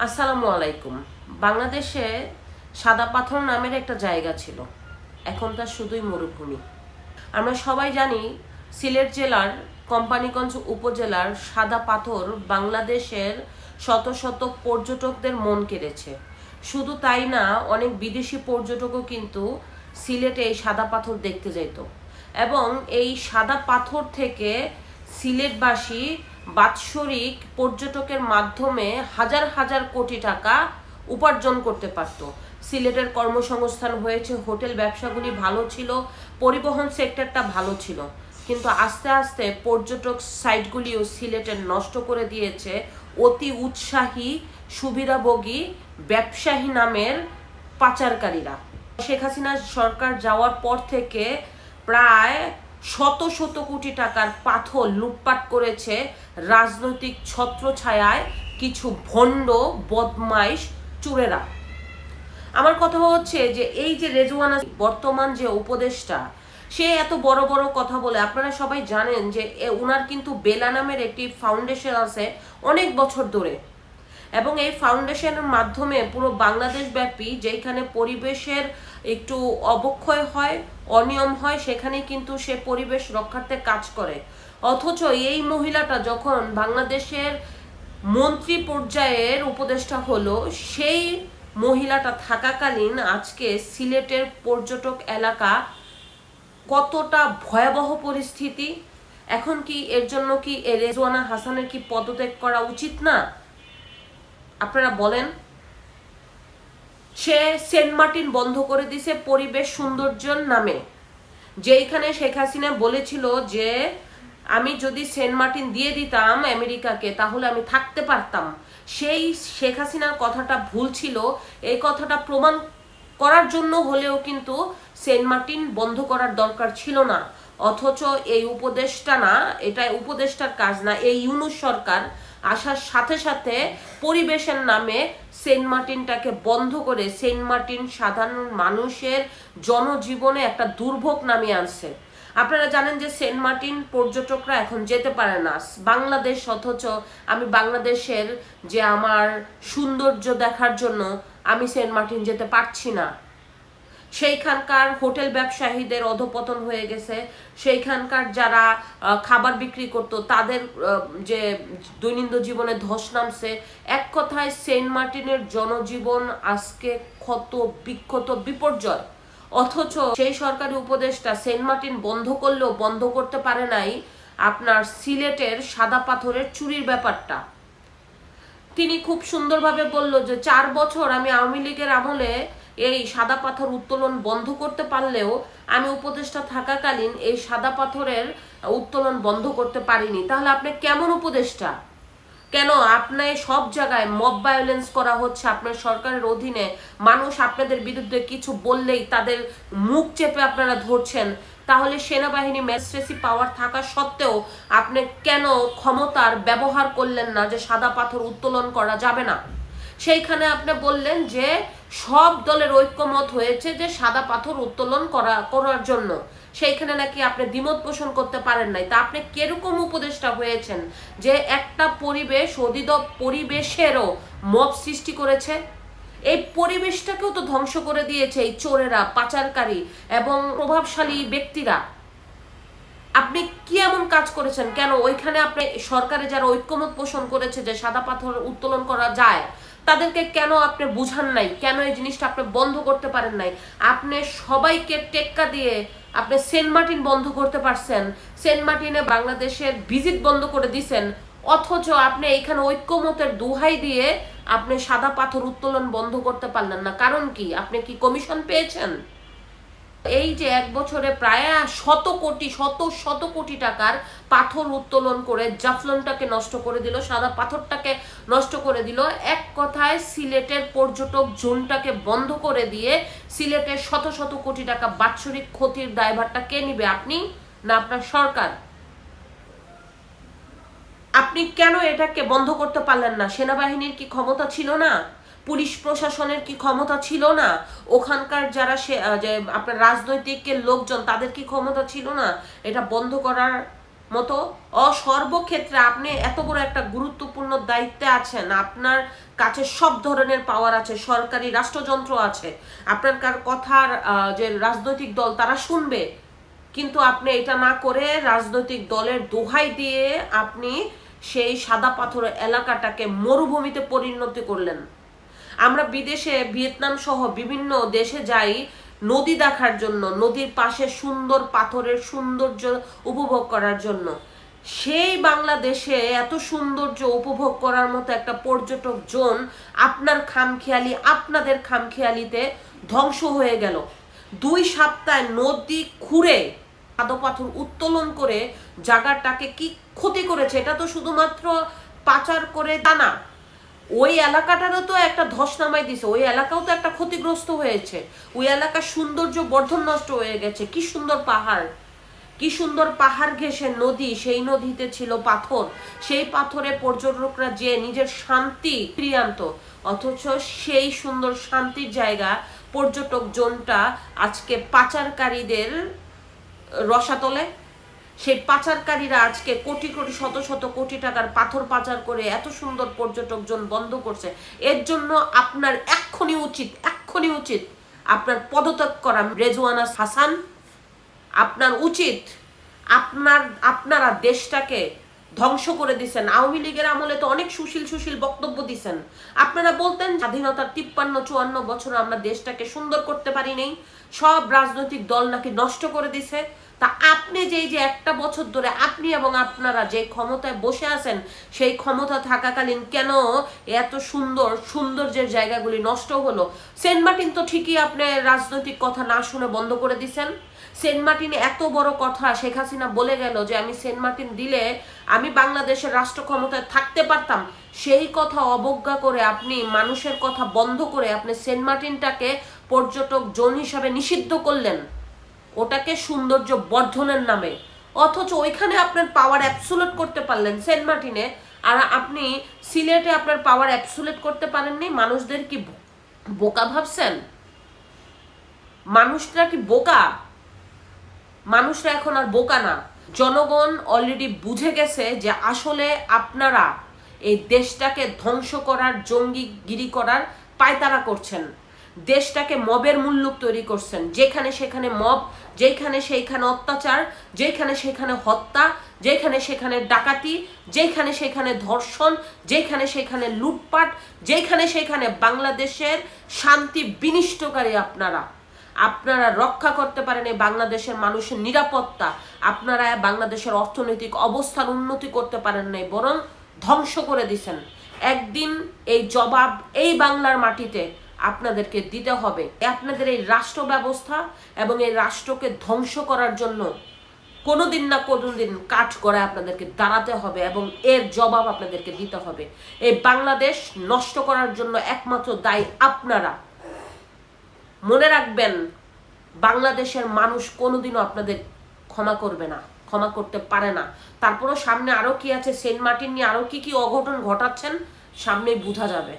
আসসালামু আলাইকুম। বাংলাদেশে সাদা পাথর নামের একটা জায়গা ছিল, এখন তা শুধুই মরুভূমি। আমরা সবাই জানি সিলেট জেলার কোম্পানীগঞ্জ উপজেলার সাদা পাথর বাংলাদেশের শত শত পর্যটকদের মন কেড়েছে। শুধু তাই না, অনেক বিদেশি পর্যটকও কিন্তু সিলেটে এই সাদা পাথর দেখতে যেত এবং এই সাদা পাথর থেকে সিলেটবাসী বাৎসরিক পর্যটকের মাধ্যমে হাজার হাজার কোটি টাকা উপার্জন করতে পারত। সিলেটের কর্মসংস্থান হয়েছে, হোটেল ব্যবসাগুলি ভালো ছিল, পরিবহন সেক্টরটা ভালো ছিল। কিন্তু আস্তে আস্তে পর্যটক সাইটগুলিও সিলেটের নষ্ট করে দিয়েছে অতি উৎসাহী সুবিধাভোগী ব্যবসায়ী নামের পাচারকারীরা। শেখ হাসিনা সরকার যাওয়ার পর থেকে প্রায় শত শত কোটি টাকার পাথর লুটপাট করেছে রাজনৈতিক ছত্রছায়ায় কিছু ভণ্ড বদমাইশ চোরেরা। আমার কথা হচ্ছে যে এই যে রেজওয়ানা বর্তমান যে উপদেষ্টা, সে এত বড় বড় কথা বলে। আপনারা সবাই জানেন যে উনার কিন্তু বেলা নামের একটি ফাউন্ডেশন আছে অনেক বছর ধরে, এবং এই ফাউন্ডেশনের মাধ্যমে পুরো বাংলাদেশ ব্যাপী যেখানে পরিবেশের একটু অবক্ষয় হয়, অনিয়ম হয়, সেখানে কিন্তু সে পরিবেশ রক্ষার্থে কাজ করে। অথচ এই মহিলাটা যখন বাংলাদেশের মন্ত্রী পর্যায়ের উপদেষ্টা হলো, সেই মহিলাটা থাকাকালীন আজকে সিলেটের পর্যটক এলাকা কতটা ভয়াবহ পরিস্থিতি। এখন কি এর জন্য কি রেজওয়ানা হাসানের কি পদত্যাগ করা উচিত না? আপনারা বলেন। সে সেন্ট মার্টিন বন্ধ করে দিছে পরিবেশ সৌন্দর্যের নামে, যেখানে শেখ হাসিনা বলেছিল যে আমি যদি সেন্ট মার্টিন দিয়ে দিতাম আমেরিকাকে তাহলে আমি থাকতে পারতাম। সেই শেখ হাসিনার কথাটা ভুল ছিল, এই কথাটা প্রমাণ করার জন্য হলেও কিন্তু সেন্ট মার্টিন বন্ধ করার দরকার ছিল না। অথচ এই উপদেশটা না, এটা উপদেশটার কাজ না, এই ইউনূস সরকার আসার সাথে সাথে পরিবেশের নামে সেন্ট মার্টিনটাকে বন্ধ করে সেন্ট মার্টিন সাধারণ মানুষের জনজীবনে একটা দুর্ভোগ নামিয়ে আনছে। আপনারা জানেন যে সেন্ট মার্টিন পর্যটকরা এখন যেতে পারে না বাংলাদেশ, অথচ আমি বাংলাদেশের যে আমার সৌন্দর্য দেখার জন্য আমি সেন্ট মার্টিন যেতে পারছি না। সেইখানকার হোটেল ব্যবসায়ীদের অধপতন হয়ে গেছে, সেইখানকার যারা খাবার বিক্রি করতো তাদের যে দৈনন্দিন জীবনে ধস নামছে। এক কথায় সেন্ট মার্টিনের জনজীবন আজকে ক্ষত বিক্ষত বিপর্যয়। অথচ সেই সরকারি উপদেষ্টা সেন্ট মার্টিন বন্ধ করলেও বন্ধ করতে পারে নাই আপনার সিলেটের সাদা পাথরের চুরির ব্যাপারটা। তিনি খুব সুন্দরভাবে বলল যে 4 বছর আমি আওয়ামী লীগের আমলে এই সাদা পাথর উত্তোলন বন্ধ করতে পারলেও আমি উপদেষ্টা থাকাকালীন এই সাদা পাথরের উত্তোলন বন্ধ করতে পারিনি। তাহলে আপনি কেমন উপদেষ্টা? কেন আপনি সব জায়গায় মব ভায়োলেন্স করা হচ্ছে আপনার সরকারের অধীনে? মানুষ আপনাদের বিরুদ্ধে কিছু বললেই তাদের মুখ চেপে আপনারা ধরছেন। তাহলে সেনাবাহিনী ম্যাজিস্ট্রেসি পাওয়ার থাকা সত্ত্বেও আপনি কেন ক্ষমতার ব্যবহার করলেন না যে সাদা পাথর উত্তোলন করা যাবে না? সেইখানে আপনি বললেন যে সব দলের ঐক্যমত হয়েছে যে সাদা পাথর উত্তোলন করার জন্য, সেইখানে নাকি আপনি দ্বিমত পোষণ করতে পারেন নাই। তা আপনি কিরকম উপদেষ্টা হয়েছেন যে একটা পরিবেশেরও মব সৃষ্টি করেছে? এই পরিবেশটাকেও তো ধ্বংস করে দিয়েছে এই চোরেরা, পাচারকারী এবং প্রভাবশালী ব্যক্তিরা। আপনি কি এমন কাজ করেছেন? কেন ওইখানে আপনি সরকারে যারা ঐক্যমত পোষণ করেছে যে সাদা পাথর উত্তোলন করা যায়, তাদেরকে কেন আপনি বুঝান নাই? কেন এই জিনিসটা আপনি বন্ধ করতে পারেন নাই? আপনি সবাইকে টেক্কা দিয়ে আপনি সেন্ট মার্টিন বন্ধ করতে পারছেন, সেন্ট মার্টিনে বাংলাদেশের ভিজিট বন্ধ করে দিছেন, অথচ আপনি এখানে ঐক্যমতের দোহাই দিয়ে আপনি সাদা পাথর উত্তোলন বন্ধ করতে পারলেন না। কারণ কি? আপনি কি কমিশন পেয়েছেন? এই যে 1 বছরে প্রায় শত কোটি টাকার পাথর উত্তোলন করে জাফলনটাকে নষ্ট করে দিল, সাদা পাথরটাকে নষ্ট করে দিল। এক কথায় সিলেটের পর্যটক জোনটাকে বন্ধ করে দিয়ে সিলেটের শত শত কোটি টাকা বাৎসরিক ক্ষতির দায়ভারটা কে নিবে? আপনি না আপনার সরকার? আপনি কেন এটাকে বন্ধ করতে পারলেন না? সেনাবাহিনীর কি ক্ষমতা ছিল না? পুলিশ প্রশাসনের কি ক্ষমতা ছিল না? ওখানকার যারা যে আপনার রাজনৈতিক লোকজন তাদের কি ক্ষমতা ছিল না এটা বন্ধ করার? মতো সর্বক্ষেত্রে আপনি এত বড় একটা গুরুত্বপূর্ণ দায়িত্বে আছেন, আপনার কাছে সব ধরনের পাওয়ার আছে, সরকারি রাষ্ট্রযন্ত্র আছে, আপনার কথার যে রাজনৈতিক দল তারা শুনবে, কিন্তু আপনি এটা না করে রাজনৈতিক দলের দোহাই দিয়ে আপনি সেই সাদা পাথর এলাকাটাকে মরুভূমিতে পরিণত করলেন। আমরা বিদেশে ভিয়েতনাম সহ বিভিন্ন দেশে যাই নদী দেখার জন্য, নদীর পাশে সুন্দর পাথরের সৌন্দর্য উপভোগ করার জন্য। সেই বাংলাদেশে এত সৌন্দর্য উপভোগ করার মতো একটা পর্যটক জোন আপনাদের খামখেয়ালিতে ধ্বংস হয়ে গেল। 2 সপ্তাহে নদী খুঁড়ে সাদা পাথর উত্তোলন করে জায়গাটাকে কি ক্ষতি করেছে, এটা তো শুধুমাত্র পাচার করে তা না, ওই এলাকাটারও তো একটা ধস নামাই দিছে, ওই এলাকাও তো একটা ক্ষতিগ্রস্ত হয়েছে, ওই এলাকার সৌন্দর্য বর্ধন নষ্ট হয়ে গেছে। কি সুন্দর পাহাড়, কি সুন্দর পাহাড় ঘেঁষে নদী, সেই নদীতে ছিল পাথর, সেই পাথরে পর্যটকরা যে নিজের শান্তি ফিরিয়ে আনতো, অথচ সেই সুন্দর শান্তির জায়গা পর্যটক জোনটা আজকে পাচারকারীদের রসাতলে। সেই পাচারকারীরা আজকে কোটি কোটি শত শত কোটি টাকার পাথর পাচার করে এত সুন্দর পর্যটক জোন বন্ধ করছে। এর জন্য আপনার এক্ষুনি উচিত আপনার পদত্যাগ করা। রেজওয়ানা হাসান, আপনার উচিত, আপনারা দেশটাকে ধ্বংস করে দিচ্ছেন। আওয়ামী লীগের আমলে তো অনেক সুশীল বক্তব্য দিচ্ছেন। আপনারা বলতেন স্বাধীনতার 53-54 বছর আমরা দেশটাকে সুন্দর করতে পারি নাই, সব রাজনৈতিক দল নাকি নষ্ট করে দিছে। তা আপনি যে একটা বছর ধরে আপনি এবং আপনারা যে ক্ষমতায় বসে আছেন, সেই ক্ষমতা থাকাকালীন কেন এত সৌন্দর্যের জায়গাগুলি নষ্ট হলো? সেন্ট মার্টিন তো ঠিকই আপনি রাজনৈতিক কথা না শুনে বন্ধ করে দিচ্ছেন। সেন্ট মার্টিনে এত বড় কথা শেখ হাসিনা বলে গেল যে আমি সেন্ট মার্টিন দিলে আমি বাংলাদেশের রাষ্ট্র ক্ষমতায় থাকতে পারতাম, সেই কথা অবজ্ঞা করে আপনি মানুষের কথা বন্ধ করে আপনি সেন্ট মার্টিনটাকে পর্যটক জোন হিসাবে নিষিদ্ধ করলেন, ওটাকে সৌন্দর্য বর্ধনের নামে। অথচ ওইখানে আপনার পাওয়ার অ্যাবসোলিউট করতে পারলেন সেন্ট মার্টিনে, আর আপনি সিলেটে আপনার পাওয়ার অ্যাবসোলিউট করতে পারেননি। মানুষদের কি বোকা ভাবছেন? মানুষরা কি বোকা? মানুষরা এখন আর বোকা না। জনগণ অলরেডি বুঝে গেছে যে আসলে আপনারা এই দেশটাকে ধ্বংস করার, জঙ্গিগিরি করার পায়তারা করছেন, দেশটাকে মবের মুল্লুক তৈরি করছেন। যেখানে সেখানে মব, যেখানে সেইখানে অত্যাচার, যেখানে সেখানে হত্যা, যেখানে সেখানে ডাকাতি, যেখানে সেখানে ধর্ষণ, যেখানে সেখানে লুটপাট, যেখানে সেখানে বাংলাদেশের শান্তি বিনষ্টকারী। আপনারা রক্ষা করতে পারেন এই বাংলাদেশের মানুষের নিরাপত্তা, আপনারা বাংলাদেশের অর্থনৈতিক অবস্থার উন্নতি করতে পারেন নাই, বরং ধ্বংস করে দিচ্ছেন। একদিন এই জবাব এই বাংলার মাটিতে আপনাদেরকে দিতে হবে। আপনাদের এই রাষ্ট্র ব্যবস্থা এবং এই রাষ্ট্রকে ধ্বংস করার জন্য কোনোদিন না কোনোদিন কাঠ করে আপনাদেরকে দাঁড়াতে হবে এবং এর জবাব আপনাদেরকে দিতে হবে। এই বাংলাদেশ নষ্ট করার জন্য একমাত্র দায়ী আপনারা। মনে রাখবেন, বাংলাদেশের মানুষ কোনোদিনও আপনাদের ক্ষমা করবে না, ক্ষমা করতে পারে না। তারপরও সামনে আরো কি আছে, সেন্ট মার্টিন নিয়ে আরো কি অঘটন ঘটাচ্ছেন সামনেই বোঝা যাবে।